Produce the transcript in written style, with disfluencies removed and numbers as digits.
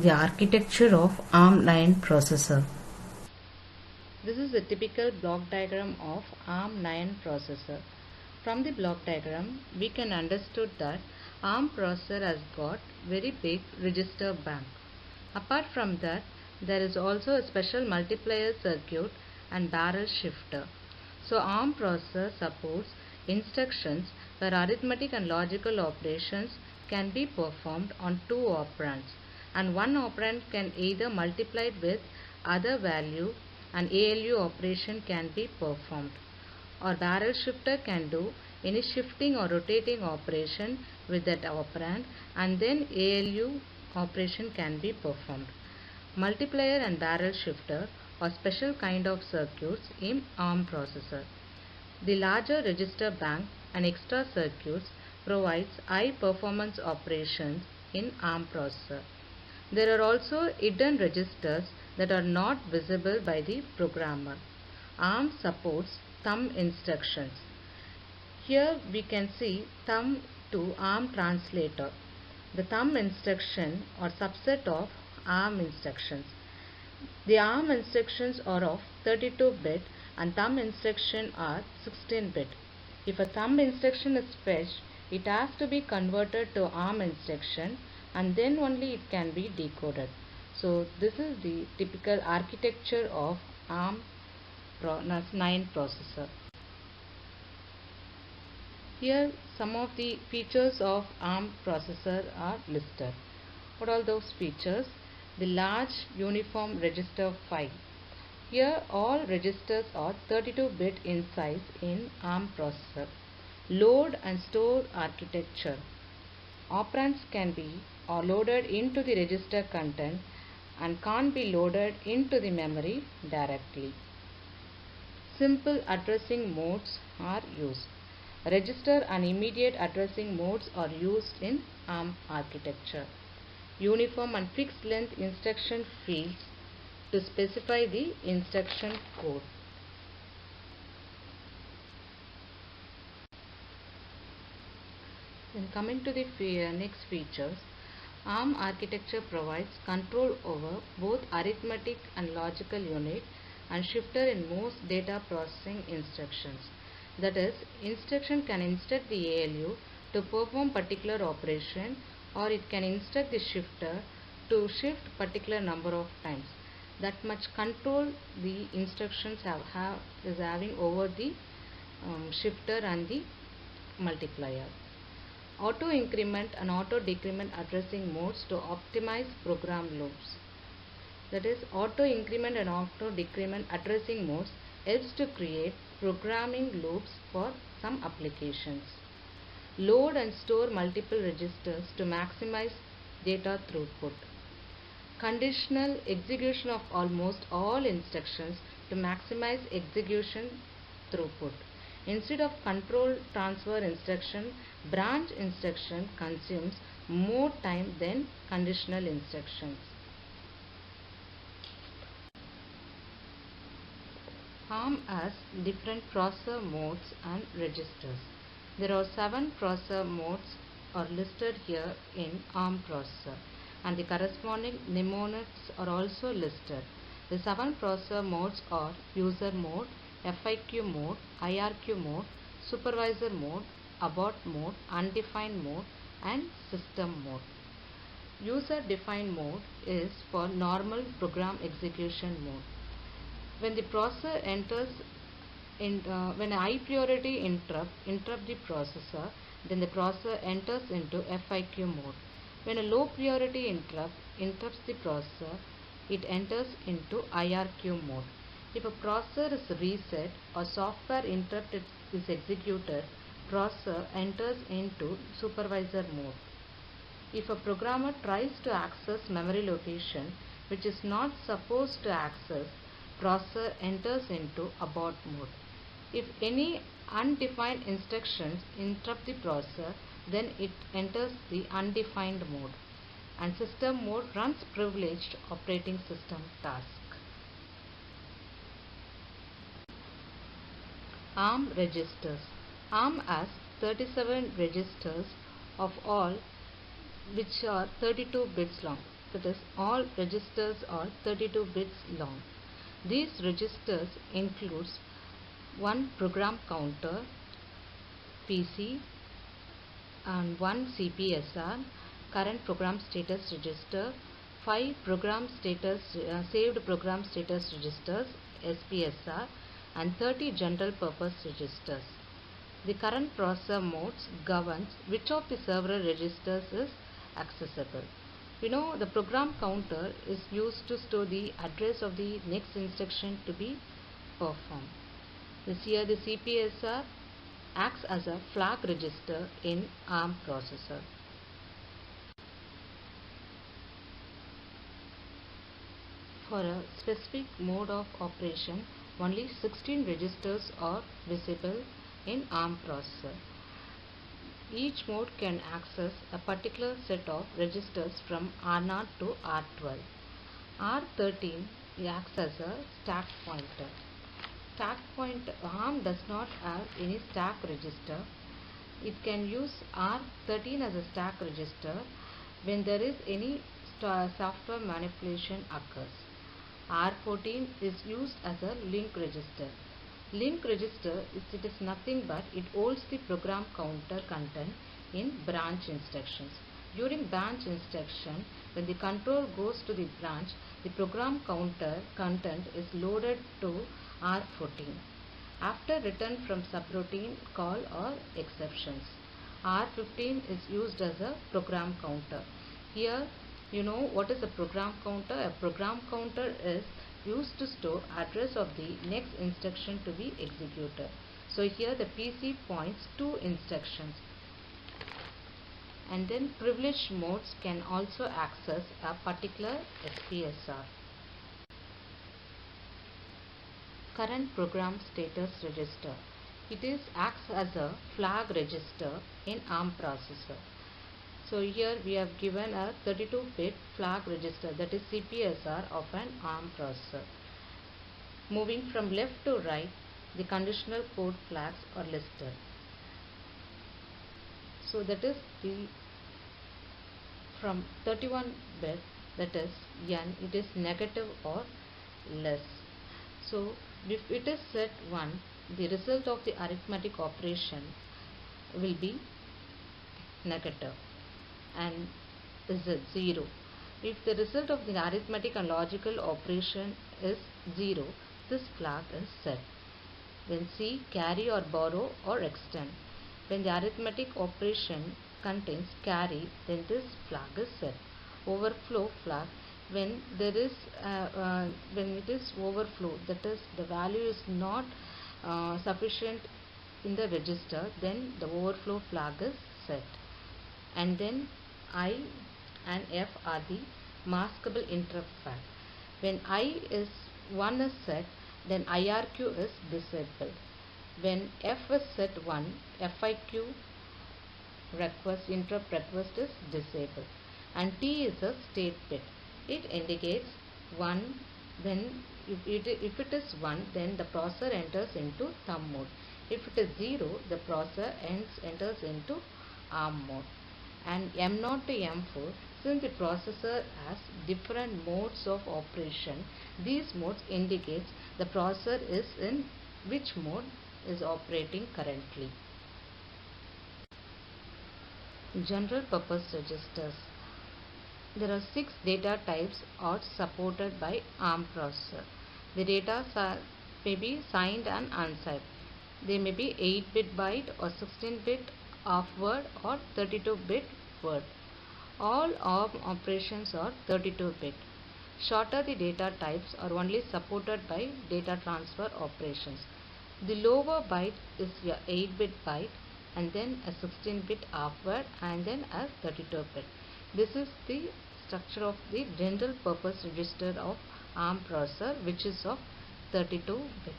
the architecture of ARM9 processor. This is a typical block diagram of ARM9 processor. From the block diagram, we can understood that ARM processor has got very big register bank. Apart from that, there is also a special multiplier circuit and barrel shifter. So ARM processor supports instructions where arithmetic and logical operations can be performed on two operands, and one operand can either multiplied with other value and ALU operation can be performed, or barrel shifter can do any shifting or rotating operation with that operand and then ALU operation can be performed. Multiplier and barrel shifter are special kind of circuits in ARM processor. The larger register bank and extra circuits provides high performance operations in ARM processor. There are also hidden registers that are not visible by the programmer. ARM supports thumb instructions. Here we can see thumb to ARM translator. The thumb instruction are subset of ARM instructions. The ARM instructions are of 32-bit and thumb instruction are 16-bit. If a thumb instruction is fetched, it has to be converted to ARM instruction and then only it can be decoded. So this is the typical architecture of ARM9 processor. Here some of the features of ARM processor are listed. What are those features? The large uniform register file. Here all registers are 32-bit in size in ARM processor. Load and store architecture. Operands can be loaded into the register content and can't be loaded into the memory directly. Simple addressing modes are used. Register and immediate addressing modes are used in ARM architecture. Uniform and fixed length instruction fields to specify the instruction code. Then coming to the next features, ARM architecture provides control over both arithmetic and logical unit and shifter in most data processing instructions. That is, instruction can instruct the ALU to perform particular operation, or it can instruct the shifter to shift particular number of times. That much control the instructions is having over the shifter and the multiplier. Auto increment and auto decrement addressing modes to optimize program loops. That is, auto increment and auto decrement addressing modes helps to create programming loops for some applications. Load and store multiple registers to maximize data throughput. Conditional execution of almost all instructions to maximize execution throughput. Instead of control transfer instruction, branch instruction consumes more time than conditional instructions. ARM has different processor modes and registers. There are 7 processor modes are listed here in ARM processor, and the corresponding mnemonics are also listed. The 7 processor modes are user mode, FIQ mode, IRQ mode, supervisor mode, abort mode, undefined mode, and system mode. User defined mode is for normal program execution mode. When the processor enters when a high priority interrupt the processor, then the processor enters into FIQ mode. When a low priority interrupts the processor, it enters into IRQ mode. If a processor is reset or software interrupt is executed, processor enters into supervisor mode. If a programmer tries to access memory location which is not supposed to access, processor enters into abort mode. If any undefined instructions interrupt the processor, then it enters the undefined mode, and system mode runs privileged operating system task. ARM registers. ARM has 37 registers of all which are 32 bits long. that is, all registers are 32 bits long. These registers includes one program counter PC and one CPSR, current program status register, 5 program status saved program status registers SPSR, and 30 general purpose registers. The current processor modes governs which of the several registers is accessible. We know the program counter is used to store the address of the next instruction to be performed. Here the CPSR acts as a flag register in ARM processor. For a specific mode of operation, only 16 registers are visible in ARM processor. Each mode can access a particular set of registers from R0 to R12. R13 acts as a stack pointer. ARM does not have any stack register. It can use R13 as a stack register when there is any software manipulation occurs. R14 is used as a link register. Link register is nothing but it holds the program counter content in branch instructions. During branch instruction, when the control goes to the branch, the program counter content is loaded to R14 after return from subroutine call or exceptions. R15 is used as a program counter. Here you know what is a program counter. A program counter is used to store address of the next instruction to be executed. So here the PC points two instructions, and then privileged modes can also access a particular SPSR. Current program status register. It acts as a flag register in ARM processor. So here we have given a 32-bit flag register, that is CPSR of an ARM processor. Moving from left to right, the conditional code flags are listed. So that is from 31-bit, that is N, it is negative or less. So if it is set 1, the result of the arithmetic operation will be negative and is 0. If the result of the arithmetic and logical operation is 0, this flag is set. When C, carry or borrow or extend. When the arithmetic operation contains carry, then this flag is set. Overflow flag. When there is when it is overflow, that is the value is not sufficient in the register, then the overflow flag is set. And then I and F are the maskable interrupt flag. When I1 is set, then IRQ is disabled. When F is set 1, FIQ interrupt request is disabled. And T is a state bit. It indicates 1. Then if it is 1, then the processor enters into thumb mode. If it is 0, the processor enters into ARM mode. And M0 to M4, since the processor has different modes of operation, these modes indicates the processor is in which mode is operating currently. General purpose registers. There are 6 data types are supported by ARM processor. The data may be signed and unsigned. They may be 8-bit byte or 16-bit half word or 32-bit word. All ARM operations are 32-bit. Shorter the data types are only supported by data transfer operations. The lower byte is your 8-bit byte, and then a 16-bit half word, and then a 32-bit. This is the structure of the general purpose register of ARM processor, which is of 32-bit.